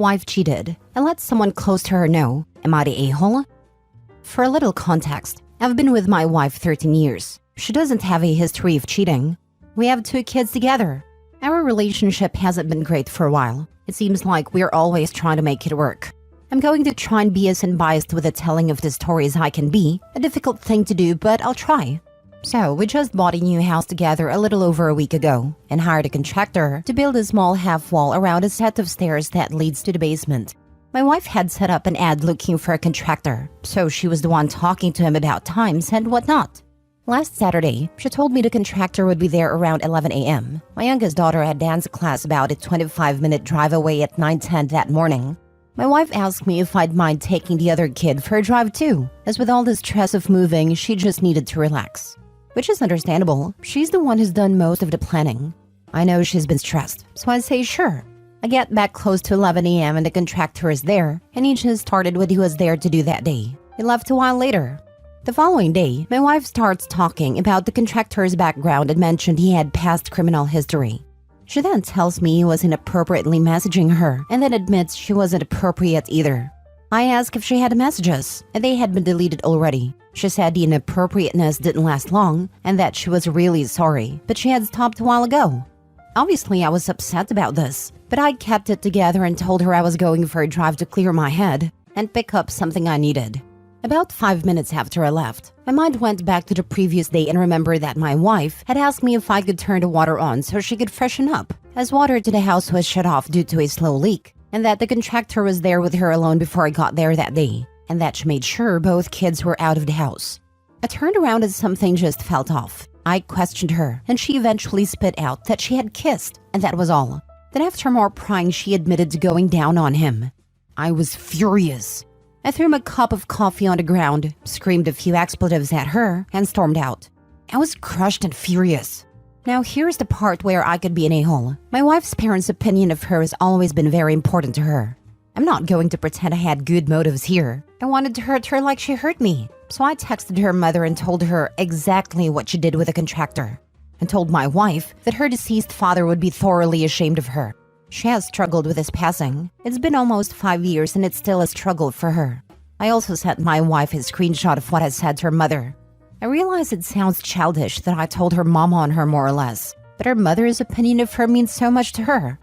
Wife cheated and let someone close to her know. Am I the a-hole? For a little context, I've been with my wife 13 years. She doesn't have a history of cheating. We have 2 kids together. Our relationship hasn't been great for a while. It seems like we're always trying to make it work. I'm going to try and be as unbiased with the telling of the story as I can be. A difficult thing to do, but I'll try. So, we just bought a new house together a little over a week ago and hired a contractor to build a small half wall around a set of stairs that leads to the basement. My wife had set up an ad looking for a contractor, so she was the one talking to him about times and whatnot. Last Saturday, she told me the contractor would be there around 11 a.m. My youngest daughter had dance class about a 25-minute drive away at 9:10 that morning. My wife asked me if I'd mind taking the other kid for a drive too, as with all the stress of moving, she just needed to relax. Which is understandable. She's the one who's done most of the planning. I know she's been stressed, so I say sure. I get back close to 11 a.m. and the contractor is there, and he just started what he was there to do that day. He left a while later. The following day, my wife starts talking about the contractor's background and mentioned he had past criminal history. She then tells me he was inappropriately messaging her and then admits she wasn't appropriate either. I ask if she had messages, and they had been deleted already. She said the inappropriateness didn't last long and that she was really sorry, but she had stopped a while ago. Obviously, I was upset about this, but I kept it together and told her I was going for a drive to clear my head and pick up something I needed. About 5 minutes after I left, my mind went back to the previous day and remembered that my wife had asked me if I could turn the water on so she could freshen up, as water to the house was shut off due to a slow leak, and that the contractor was there with her alone before I got there that day, and that she made sure both kids were out of the house. I turned around as something just felt off. I questioned her, and she eventually spit out that she had kissed, and that was all. Then after more prying, she admitted to going down on him. I was furious. I threw my cup of coffee on the ground, screamed a few expletives at her, and stormed out. I was crushed and furious. Now here's the part where I could be an a-hole. My wife's parents' opinion of her has always been very important to her. I'm not going to pretend I had good motives here. I wanted to hurt her like she hurt me. So I texted her mother and told her exactly what she did with the contractor, and told my wife that her deceased father would be thoroughly ashamed of her. She has struggled with his passing. It's been almost 5 years and it's still a struggle for her. I also sent my wife a screenshot of what I said to her mother. I realize it sounds childish that I told her mama on her more or less, but her mother's opinion of her means so much to her.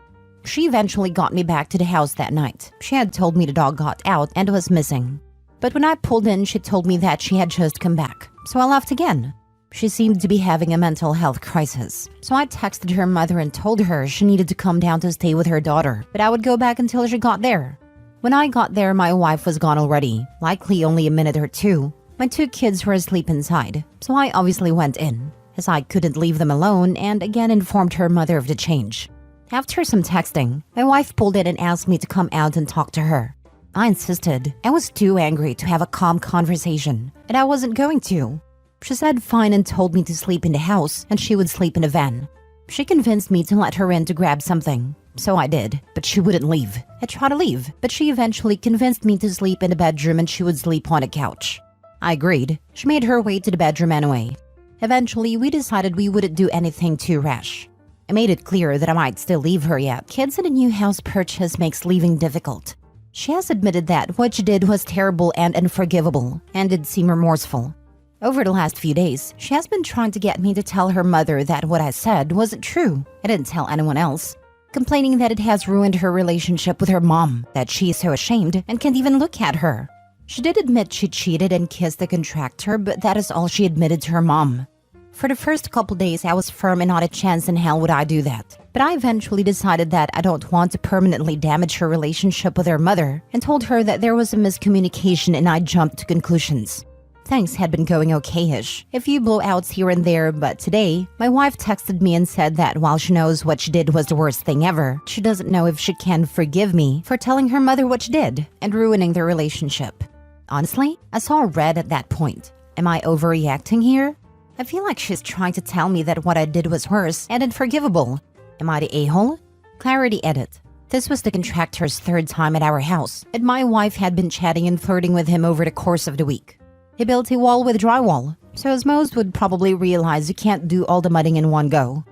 She eventually got me back to the house that night. She had told me the dog got out and was missing. But when I pulled in, she told me that she had just come back, so I left again. She seemed to be having a mental health crisis, so I texted her mother and told her she needed to come down to stay with her daughter, but I would go back until she got there. When I got there, my wife was gone already, likely only a minute or two. My 2 kids were asleep inside, so I obviously went in, as I couldn't leave them alone, and again informed her mother of the change. After some texting, my wife pulled in and asked me to come out and talk to her. I insisted. I was too angry to have a calm conversation, and I wasn't going to. She said fine and told me to sleep in the house and she would sleep in a van. She convinced me to let her in to grab something, so I did, but she wouldn't leave. I tried to leave, but she eventually convinced me to sleep in the bedroom and she would sleep on a couch. I agreed. She made her way to the bedroom anyway. Eventually, we decided we wouldn't do anything too rash. I made it clear that I might still leave her yet. Kids in a new house purchase makes leaving difficult. She has admitted that what she did was terrible and unforgivable, and did seem remorseful. Over the last few days, she has been trying to get me to tell her mother that what I said wasn't true. I didn't tell anyone else, complaining that it has ruined her relationship with her mom, that she is so ashamed and can't even look at her. She did admit she cheated and kissed the contractor, but that is all she admitted to her mom. For the first couple days, I was firm and not a chance in hell would I do that. But I eventually decided that I don't want to permanently damage her relationship with her mother and told her that there was a miscommunication and I jumped to conclusions. Things had been going okay-ish, a few blowouts here and there, but today, my wife texted me and said that while she knows what she did was the worst thing ever, she doesn't know if she can forgive me for telling her mother what she did and ruining their relationship. Honestly, I saw red at that point. Am I overreacting here? I feel like she's trying to tell me that what I did was worse and unforgivable. Am I the a-hole? Clarity edit. This was the contractor's 3rd time at our house, and my wife had been chatting and flirting with him over the course of the week. He built a wall with drywall, so as most would probably realize you can't do all the mudding in one go.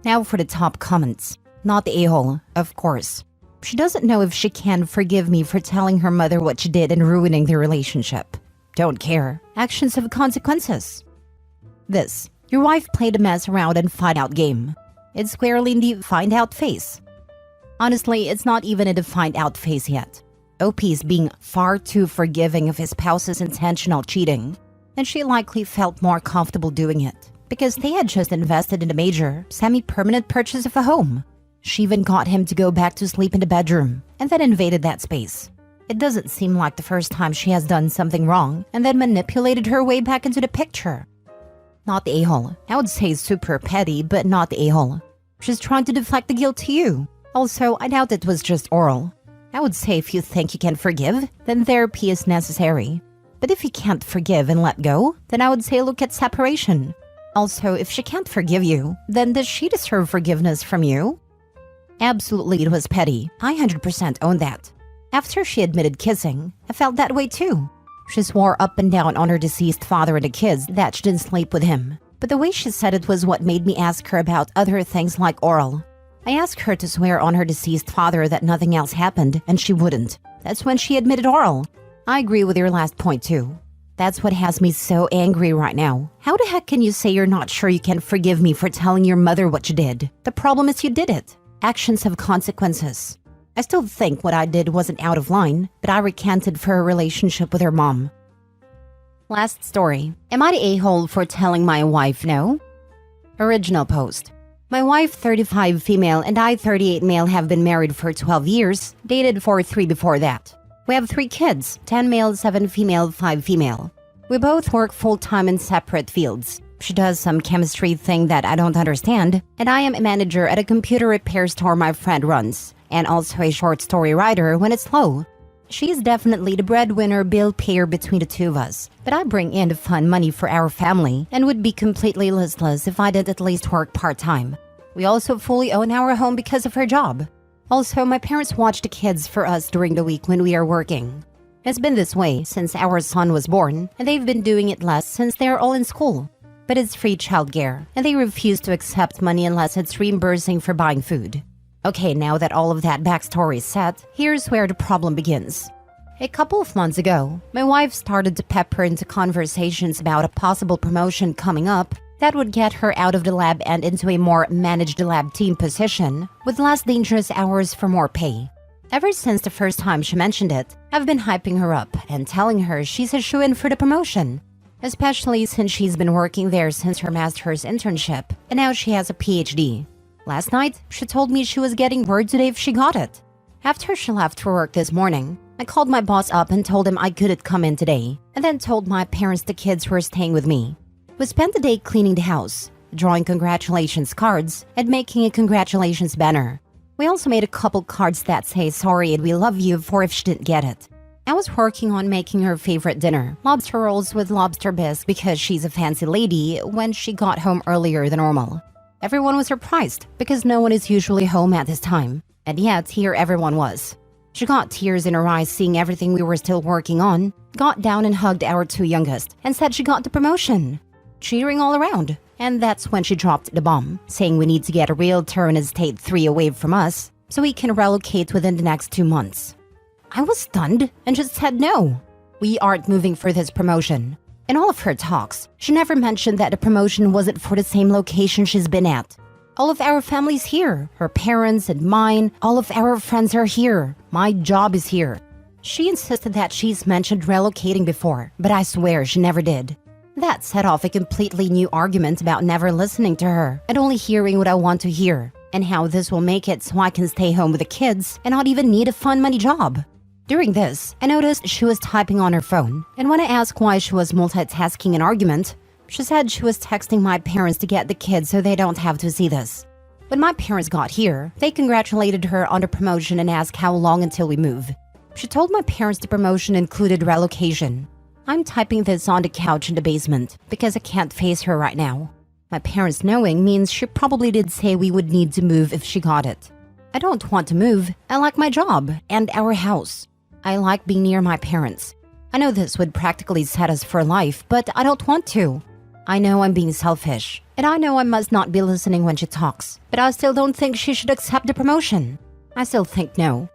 Now for the top comments. Not the a-hole, of course. She doesn't know if she can forgive me for telling her mother what she did and ruining the relationship. Don't care. Actions have consequences. This. Your wife played a mess around and find out game. It's squarely in the find out phase. Honestly, it's not even in the find out phase yet. OP is being far too forgiving of his spouse's intentional cheating, and she likely felt more comfortable doing it because they had just invested in a major, semi-permanent purchase of a home. She even got him to go back to sleep in the bedroom and then invaded that space. It doesn't seem like the first time she has done something wrong and then manipulated her way back into the picture. Not the a-hole. I would say super petty, but not the a-hole. She's trying to deflect the guilt to you. Also, I doubt it was just oral. I would say if you think you can forgive, then therapy is necessary. But if you can't forgive and let go, then I would say look at separation. Also, if she can't forgive you, then does she deserve forgiveness from you? Absolutely, it was petty. I 100% own that. After she admitted kissing, I felt that way too. She swore up and down on her deceased father and the kids that she didn't sleep with him. But the way she said it was what made me ask her about other things like oral. I asked her to swear on her deceased father that nothing else happened, and she wouldn't. That's when she admitted oral. I agree with your last point too. That's what has me so angry right now. How the heck can you say you're not sure you can forgive me for telling your mother what you did? The problem is you did it. Actions have consequences. I still think what I did wasn't out of line, but I recanted for her relationship with her mom. Last story. Am I the a-hole for telling my wife no? Original post. My wife, 35 female, and I, 38 male, have been married for 12 years, dated for 3 before that. We have 3 kids, 10 male, 7 female, 5 female. We both work full-time in separate fields. She does some chemistry thing that I don't understand, and I am a manager at a computer repair store my friend runs, and also a short story writer when it's low. She is definitely the breadwinner bill payer between the two of us, but I bring in the fun money for our family and would be completely listless if I didn't at least work part-time. We also fully own our home because of her job. Also, my parents watch the kids for us during the week when we are working. It's been this way since our son was born, and they've been doing it less since they're all in school. But it's free childcare, and they refuse to accept money unless it's reimbursing for buying food. Okay, now that all of that backstory is set, here's where the problem begins. A couple of months ago, my wife started to pepper into conversations about a possible promotion coming up that would get her out of the lab and into a more managed lab team position with less dangerous hours for more pay. Ever since the first time she mentioned it, I've been hyping her up and telling her she's a shoo-in for the promotion, especially since she's been working there since her master's internship and now she has a PhD. Last night, she told me she was getting word today if she got it. After she left for work this morning, I called my boss up and told him I couldn't come in today, and then told my parents the kids were staying with me. We spent the day cleaning the house, drawing congratulations cards, and making a congratulations banner. We also made a couple cards that say sorry and we love you for if she didn't get it. I was working on making her favorite dinner, lobster rolls with lobster bisque because she's a fancy lady, when she got home earlier than normal. Everyone was surprised because no one is usually home at this time, and yet here everyone was. She got tears in her eyes seeing everything we were still working on, got down and hugged our 2 youngest, and said she got the promotion. Cheering all around, and that's when she dropped the bomb, saying we need to get a realtor in estate 3 away from us so we can relocate within the next 2 months. I was stunned and just said no. We aren't moving for this promotion. In all of her talks, she never mentioned that the promotion wasn't for the same location she's been at. All of our family's here, her parents and mine, all of our friends are here. My job is here. She insisted that she's mentioned relocating before, but I swear she never did. That set off a completely new argument about never listening to her and only hearing what I want to hear, and how this will make it so I can stay home with the kids and not even need a fun money job. During this, I noticed she was typing on her phone, and when I asked why she was multitasking an argument, she said she was texting my parents to get the kids so they don't have to see this. When my parents got here, they congratulated her on the promotion and asked how long until we move. She told my parents the promotion included relocation. I'm typing this on the couch in the basement because I can't face her right now. My parents knowing means she probably did say we would need to move if she got it. I don't want to move. I like my job and our house. I like being near my parents. I know this would practically set us for life, but I don't want to. I know I'm being selfish, and I know I must not be listening when she talks, but I still don't think she should accept the promotion. I still think no.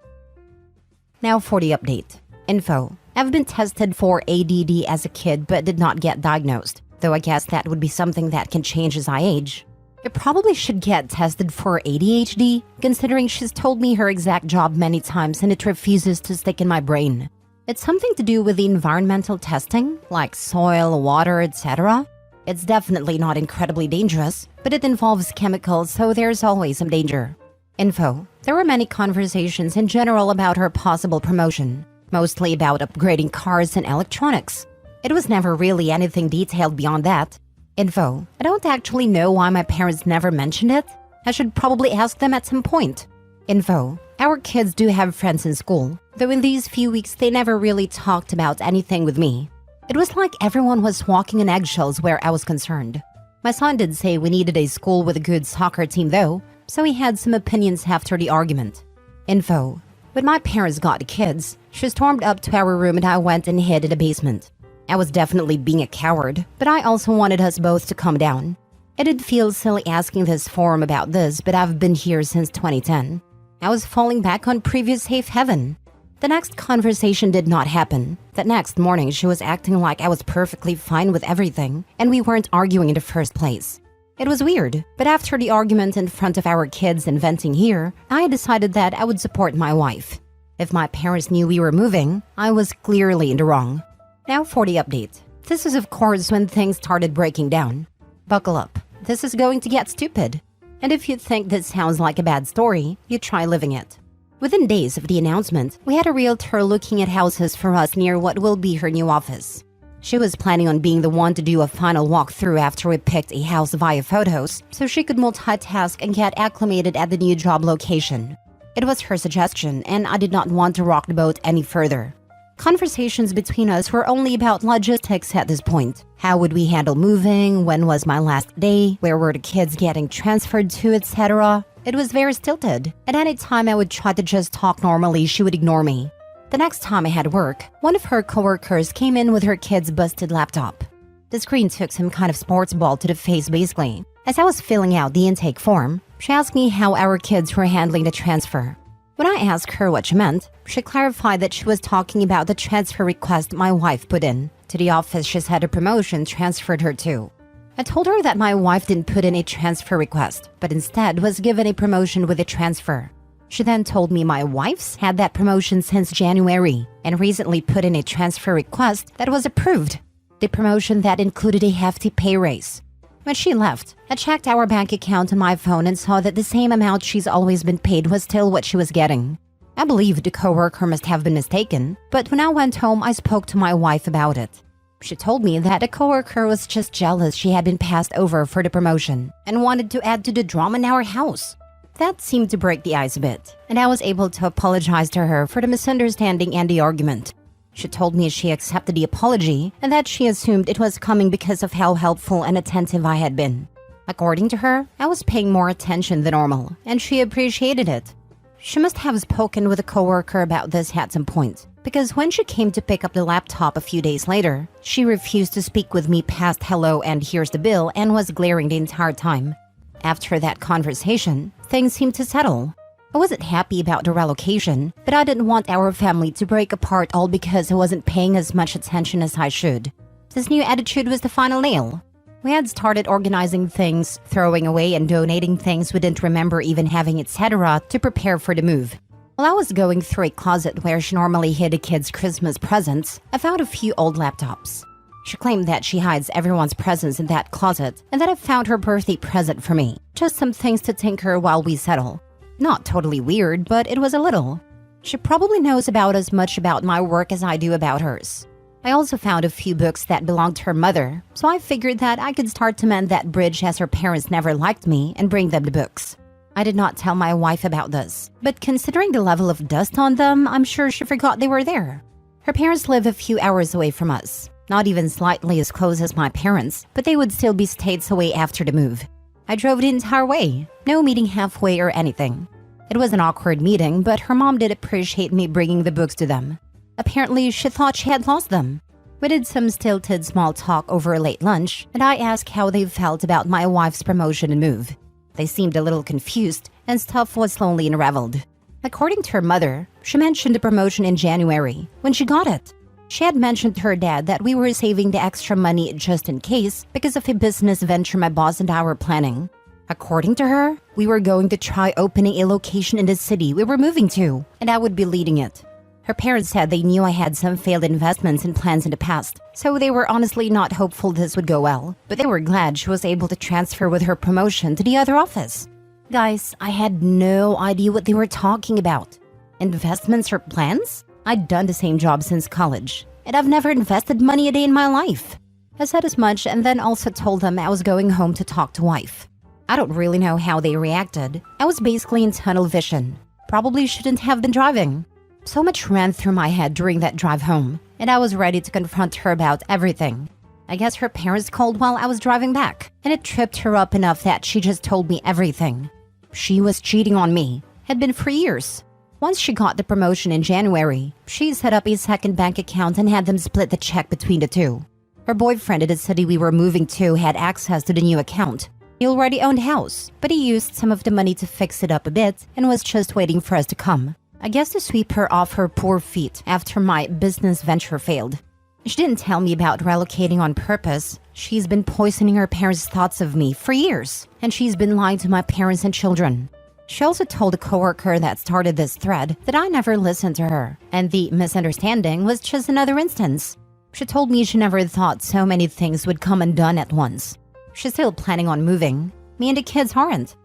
Now for the update. Info. I've been tested for ADD as a kid but did not get diagnosed, though I guess that would be something that can change as I age. I probably should get tested for ADHD, considering she's told me her exact job many times and it refuses to stick in my brain. It's something to do with the environmental testing, like soil, water, etc. It's definitely not incredibly dangerous, but it involves chemicals, so there's always some danger. Info. There were many conversations in general about her possible promotion, mostly about upgrading cars and electronics. It was never really anything detailed beyond that. Info. I don't actually know why my parents never mentioned it. I should probably ask them at some point. Info. Our kids do have friends in school, though in these few weeks they never really talked about anything with me. It was like everyone was walking on eggshells where I was concerned. My son did say we needed a school with a good soccer team though, so he had some opinions after the argument. Info. When my parents got the kids, she stormed up to our room and I went and hid in the basement. I was definitely being a coward, but I also wanted us both to calm down. I did feel silly asking this forum about this, but I've been here since 2010. I was falling back on previous safe heaven. The next conversation did not happen. That next morning, she was acting like I was perfectly fine with everything, and we weren't arguing in the first place. It was weird, but after the argument in front of our kids and venting here, I decided that I would support my wife. If my parents knew we were moving, I was clearly in the wrong. Now for the update. This is of course when things started breaking down. Buckle up. This is going to get stupid. And if you think this sounds like a bad story, you try living it. Within days of the announcement, we had a realtor looking at houses for us near what will be her new office. She was planning on being the one to do a final walkthrough after we picked a house via photos, so she could multitask and get acclimated at the new job location. It was her suggestion, and I did not want to rock the boat any further. Conversations between us were only about logistics at this point. How would we handle moving? When was my last day? Where were the kids getting transferred to, etc.? It was very stilted. At any time I would try to just talk normally, she would ignore me. The next time I had work, one of her coworkers came in with her kid's busted laptop. The screen took some kind of sports ball to the face basically. As I was filling out the intake form, she asked me how our kids were handling the transfer. When I asked her what she meant, she clarified that she was talking about the transfer request my wife put in to the office she's had a promotion transferred her to. I told her that my wife didn't put in a transfer request, but instead was given a promotion with a transfer. She then told me my wife's had that promotion since January and recently put in a transfer request that was approved. The promotion that included a hefty pay raise. When she left, I checked our bank account on my phone and saw that the same amount she's always been paid was still what she was getting. I believed the coworker must have been mistaken, but when I went home, I spoke to my wife about it. She told me that the coworker was just jealous she had been passed over for the promotion and wanted to add to the drama in our house. That seemed to break the ice a bit, and I was able to apologize to her for the misunderstanding and the argument. She told me she accepted the apology and that she assumed it was coming because of how helpful and attentive I had been. According to her, I was paying more attention than normal, and she appreciated it. She must have spoken with a coworker about this at some point, because when she came to pick up the laptop a few days later, she refused to speak with me past hello and here's the bill and was glaring the entire time. After that conversation, things seemed to settle. I wasn't happy about the relocation, but I didn't want our family to break apart all because I wasn't paying as much attention as I should. This new attitude was the final nail. We had started organizing things, throwing away and donating things we didn't remember even having, etc. to prepare for the move. While I was going through a closet where she normally hid a kid's Christmas presents, I found a few old laptops. She claimed that she hides everyone's presents in that closet and that I found her birthday present for me. Just some things to tinker while we settle. Not totally weird, but it was a little. She probably knows about as much about my work as I do about hers. I also found a few books that belonged to her mother, so I figured that I could start to mend that bridge as her parents never liked me and bring them the books. I did not tell my wife about this, but considering the level of dust on them, I'm sure she forgot they were there. Her parents live a few hours away from us, not even slightly as close as my parents, but they would still be states away after the move. I drove the entire way, no meeting halfway or anything. It was an awkward meeting, but her mom did appreciate me bringing the books to them. Apparently, she thought she had lost them. We did some stilted small talk over a late lunch, and I asked how they felt about my wife's promotion and move. They seemed a little confused, and stuff was slowly unraveled. According to her mother, she mentioned the promotion in January when she got it. She had mentioned to her dad that we were saving the extra money just in case because of a business venture my boss and I were planning. According to her, we were going to try opening a location in the city we were moving to, and I would be leading it. Her parents said they knew I had some failed investments and plans in the past, so they were honestly not hopeful this would go well, but they were glad she was able to transfer with her promotion to the other office. Guys, I had no idea what they were talking about. Investments or plans? I'd done the same job since college, and I've never invested money a day in my life. I said as much and then also told them I was going home to talk to wife. I don't really know how they reacted. I was basically in tunnel vision. Probably shouldn't have been driving. So much ran through my head during that drive home, and I was ready to confront her about everything. I guess her parents called while I was driving back, and it tripped her up enough that she just told me everything. She was cheating on me, had been for years. Once she got the promotion in January, she set up a second bank account and had them split the check between the two. Her boyfriend in the city we were moving to had access to the new account. He already owned a house, but he used some of the money to fix it up a bit and was just waiting for us to come. I guess to sweep her off her poor feet after my business venture failed. She didn't tell me about relocating on purpose. She's been poisoning her parents' thoughts of me for years, and she's been lying to my parents and children. She also told a coworker that started this thread that I never listened to her, and the misunderstanding was just another instance. She told me she never thought so many things would come undone at once. She's still planning on moving. Me and the kids aren't.